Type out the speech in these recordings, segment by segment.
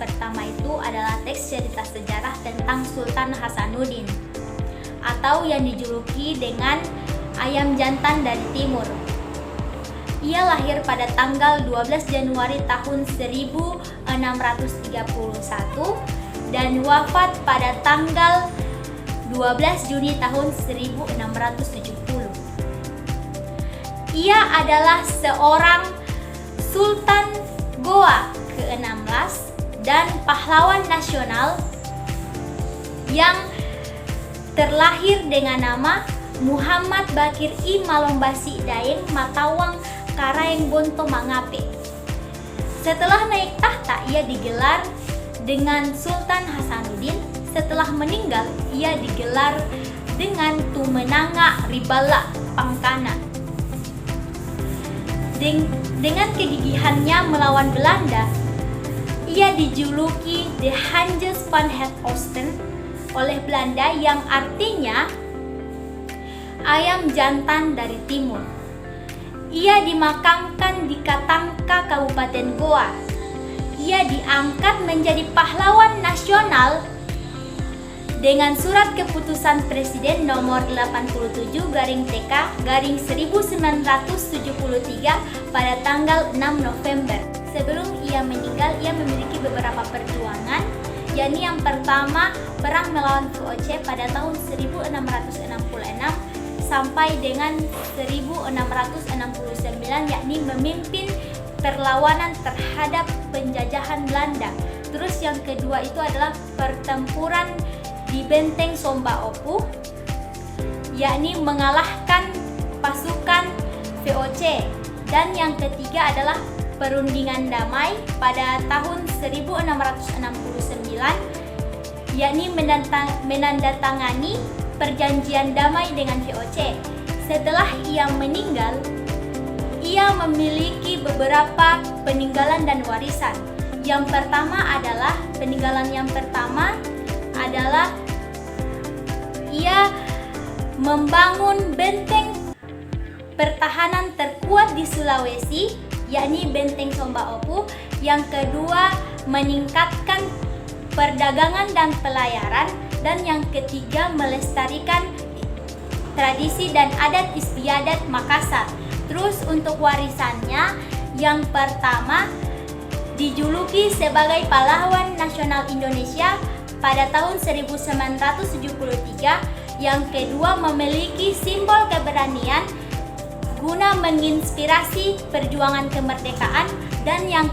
pertama itu adalah teks cerita sejarah tentang Sultan Hasanuddin atau yang dijuluki dengan ayam jantan dari timur. Ia lahir pada tanggal 12 Januari tahun 1631 dan wafat pada tanggal 12 Juni tahun 1670. Ia adalah seorang Sultan Goa ke-16 dan pahlawan nasional yang terlahir dengan nama Muhammad Bakir I Malombasi Daeng Matawang Karaeng Bonto Mangape. Setelah naik tahta, ia digelar dengan Sultan Hasanuddin. Setelah meninggal, ia digelar dengan Tumenanga Ribala Pangkana. Dengan kegigihannya melawan Belanda, ia dijuluki The Hanjes van het Oosten oleh Belanda, yang artinya ayam jantan dari timur. Ia dimakamkan di Katangka, Kabupaten Goa. Ia diangkat menjadi pahlawan nasional dengan surat keputusan Presiden nomor 87-TK-1973 pada tanggal 6 November. Sebelum ia meninggal, ia memiliki beberapa perjuangan, yakni yang pertama perang melawan VOC pada tahun 1666 sampai dengan 1669, yakni memimpin perlawanan terhadap penjajahan Belanda. Terus yang kedua itu adalah pertempuran di Benteng Somba Opu, yakni mengalahkan pasukan VOC. Dan yang ketiga adalah perundingan damai pada tahun 1669, yakni menandatangani perjanjian damai dengan VOC. Setelah ia meninggal, ia memiliki beberapa peninggalan dan warisan. Peninggalan yang pertama adalah ia membangun benteng pertahanan terkuat di Sulawesi, yakni Benteng Somba Opu. Yang kedua, meningkatkan perdagangan dan pelayaran. Dan yang ketiga, melestarikan tradisi dan adat istiadat Makassar. Terus untuk warisannya, yang pertama dijuluki sebagai pahlawan nasional Indonesia pada tahun 1973. Yang kedua, memiliki simbol keberanian guna menginspirasi perjuangan kemerdekaan. Dan yang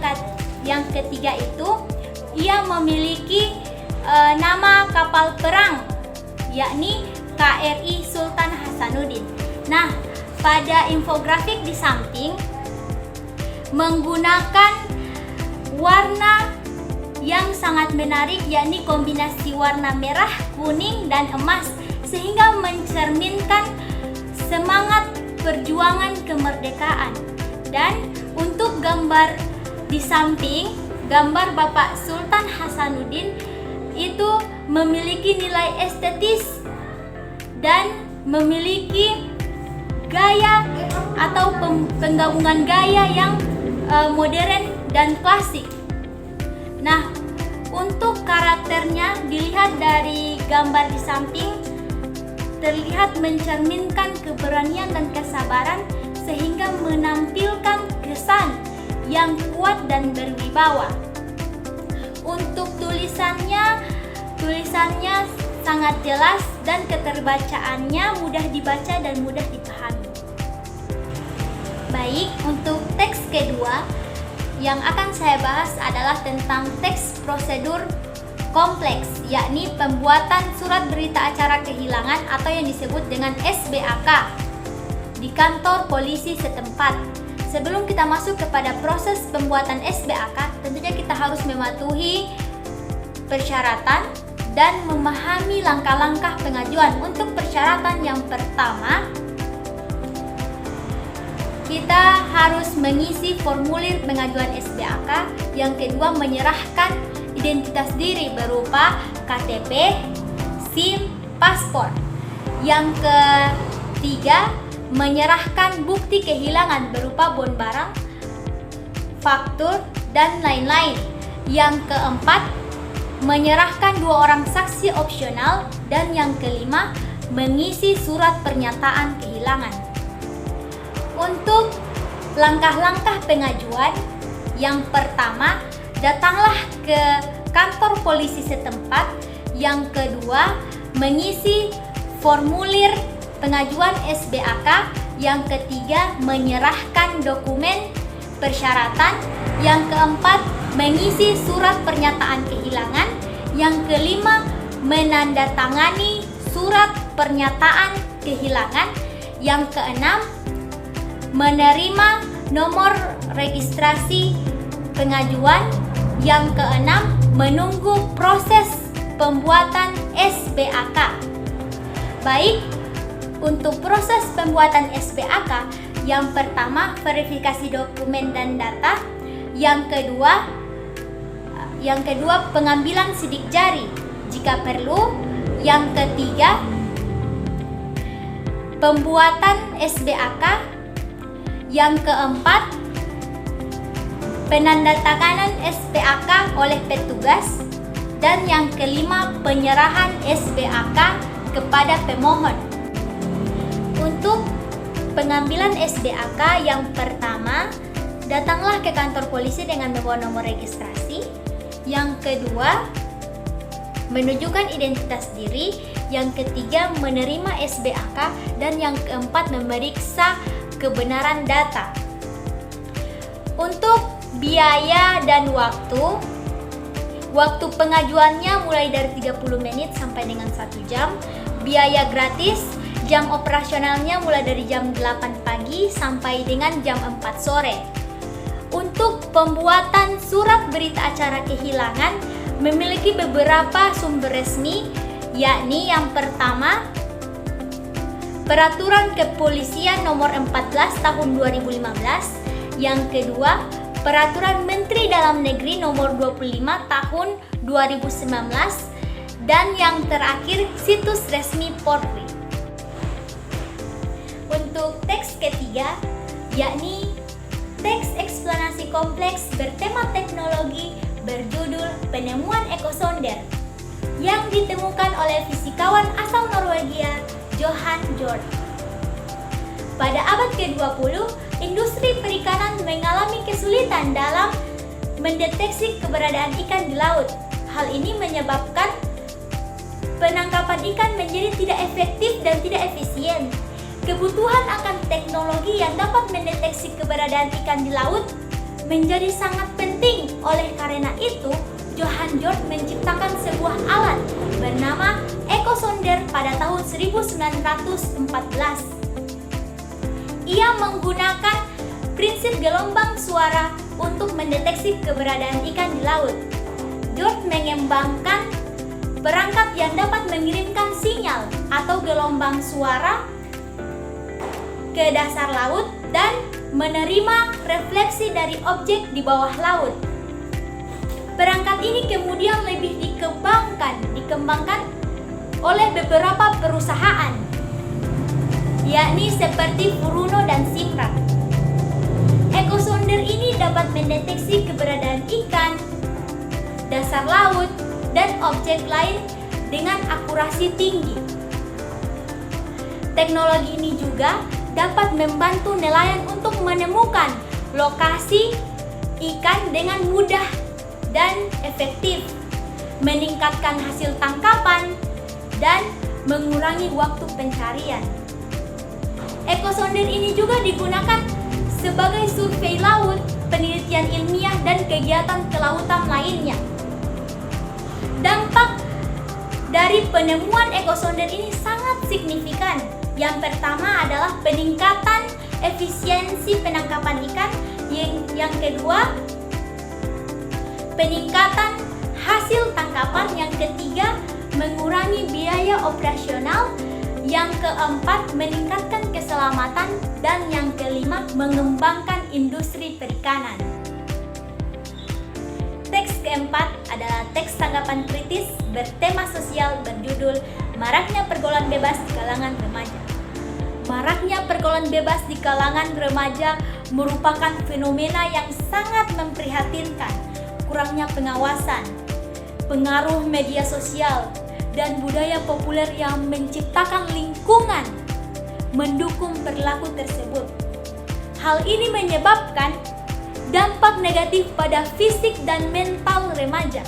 ketiga itu, ia memiliki nama kapal perang, yakni KRI Sultan Hasanuddin. Nah, pada infografik di samping menggunakan warna yang sangat menarik, yakni kombinasi warna merah, kuning, dan emas, sehingga mencerminkan semangat perjuangan kemerdekaan. Dan untuk gambar di samping, gambar Bapak Sultan Hasanuddin itu memiliki nilai estetis dan memiliki gaya atau penggabungan gaya yang modern dan klasik. Nah, untuk karakternya dilihat dari gambar di samping, terlihat mencerminkan keberanian dan kesabaran sehingga menampilkan kesan yang kuat dan berwibawa. Untuk tulisannya sangat jelas dan keterbacaannya mudah dibaca dan mudah dipahami. Baik, untuk teks kedua yang akan saya bahas adalah tentang teks prosedur kompleks, yakni pembuatan surat berita acara kehilangan atau yang disebut dengan SBAK di kantor polisi setempat. Sebelum kita masuk kepada proses pembuatan SBAK, tentunya kita harus mematuhi persyaratan dan memahami langkah-langkah pengajuan. Untuk persyaratan yang pertama, kita harus mengisi formulir pengajuan SBAK. Yang kedua, menyerahkan identitas diri berupa KTP, SIM, paspor. Yang ketiga, menyerahkan bukti kehilangan berupa bon barang, faktur, dan lain-lain. Yang keempat, menyerahkan 2 orang saksi opsional. Dan yang kelima, mengisi surat pernyataan kehilangan. Untuk langkah-langkah pengajuan, yang pertama, datanglah ke kantor polisi setempat. Yang kedua, mengisi formulir pengajuan SBAK. Yang ketiga, menyerahkan dokumen persyaratan. Yang keempat, mengisi surat pernyataan kehilangan. Yang kelima, menandatangani surat pernyataan kehilangan. Yang keenam, menerima nomor registrasi pengajuan. Yang keenam, menunggu proses pembuatan SBAK. Baik, untuk proses pembuatan SBAK, yang pertama verifikasi dokumen dan data, yang kedua pengambilan sidik jari jika perlu, yang ketiga pembuatan SBAK, yang keempat penandatanganan SBAK oleh petugas, dan yang kelima penyerahan SBAK kepada pemohon. Untuk pengambilan SBAK, yang pertama, datanglah ke kantor polisi dengan membawa nomor registrasi. Yang kedua, menunjukkan identitas diri. Yang ketiga, menerima SBAK. Dan yang keempat, memeriksa kebenaran data. Untuk biaya dan waktu pengajuannya mulai dari 30 menit sampai dengan 1 jam. Biaya gratis. Jam operasionalnya mulai dari jam 8 pagi sampai dengan jam 4 sore. Untuk pembuatan surat berita acara kehilangan memiliki beberapa sumber resmi, yakni yang pertama, Peraturan Kepolisian Nomor 14 Tahun 2015. Yang kedua, Peraturan Menteri Dalam Negeri Nomor 25 Tahun 2019. Dan yang terakhir, situs resmi Polri. Untuk teks ketiga, yakni teks eksplanasi kompleks bertema teknologi berjudul Penemuan Ekosonder yang ditemukan oleh fisikawan asal Norwegia Johan Gjord. Pada abad ke-20, industri perikanan mengalami kesulitan dalam mendeteksi keberadaan ikan di laut. Hal ini menyebabkan penangkapan ikan menjadi tidak efektif dan tidak efisien. Kebutuhan akan teknologi yang dapat mendeteksi keberadaan ikan di laut menjadi sangat penting. Oleh karena itu, Johan Gjord menciptakan sebuah alat bernama Ekosonder pada tahun 1914. Ia menggunakan prinsip gelombang suara untuk mendeteksi keberadaan ikan di laut. Gjord mengembangkan perangkat yang dapat mengirimkan sinyal atau gelombang suara ke dasar laut dan menerima refleksi dari objek di bawah laut. Perangkat ini kemudian lebih dikembangkan oleh beberapa perusahaan, yakni seperti Furuno dan Simrad. Ekosonder ini dapat mendeteksi keberadaan ikan, dasar laut, dan objek lain dengan akurasi tinggi. Teknologi ini juga dapat membantu nelayan untuk menemukan lokasi ikan dengan mudah dan efektif, meningkatkan hasil tangkapan, dan mengurangi waktu pencarian. Ekosonder ini juga digunakan sebagai survei laut, penelitian ilmiah, dan kegiatan kelautan lainnya. Dampak dari penemuan ekosonder ini sangat signifikan. Yang pertama adalah peningkatan efisiensi penangkapan ikan. Yang kedua, peningkatan hasil tangkapan. Yang ketiga, mengurangi biaya operasional. Yang keempat, meningkatkan keselamatan. Dan yang kelima, mengembangkan industri perikanan. Teks keempat adalah teks tanggapan kritis bertema sosial berjudul Maraknya Pergaulan Bebas di Kalangan Remaja. Maraknya pergaulan bebas di kalangan remaja merupakan fenomena yang sangat memprihatinkan. kurangnya pengawasan, pengaruh media sosial, dan budaya populer yang menciptakan lingkungan mendukung perilaku tersebut. Hal ini menyebabkan dampak negatif pada fisik dan mental remaja.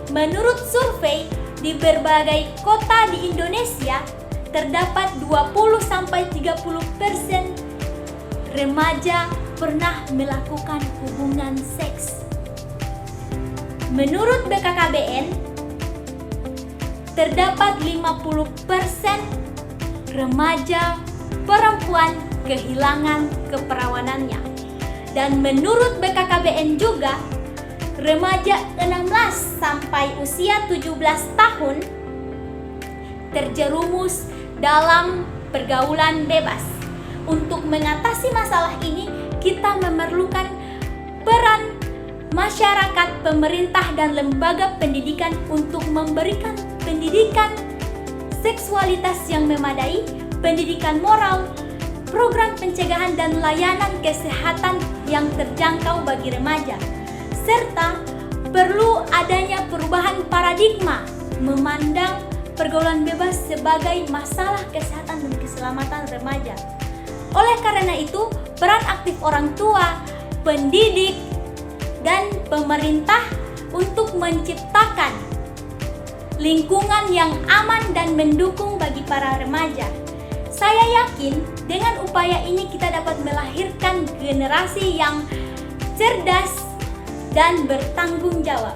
Menurut survei di berbagai kota di Indonesia, terdapat 20-30% remaja pernah melakukan hubungan seks. Menurut BKKBN, terdapat 50% remaja perempuan kehilangan keperawanannya. Dan menurut BKKBN juga, remaja 16 sampai usia 17 tahun terjerumus dalam pergaulan bebas. Untuk mengatasi masalah ini, kita memerlukan peran masyarakat, pemerintah, dan lembaga pendidikan untuk memberikan pendidikan seksualitas yang memadai, pendidikan moral, program pencegahan dan layanan kesehatan yang terjangkau bagi remaja, serta perlu adanya perubahan paradigma memandang pergaulan bebas sebagai masalah kesehatan dan keselamatan remaja. Oleh karena itu, peran aktif orang tua, pendidik, dan pemerintah untuk menciptakan lingkungan yang aman dan mendukung bagi para remaja. Saya yakin dengan upaya ini kita dapat melahirkan generasi yang cerdas dan bertanggung jawab.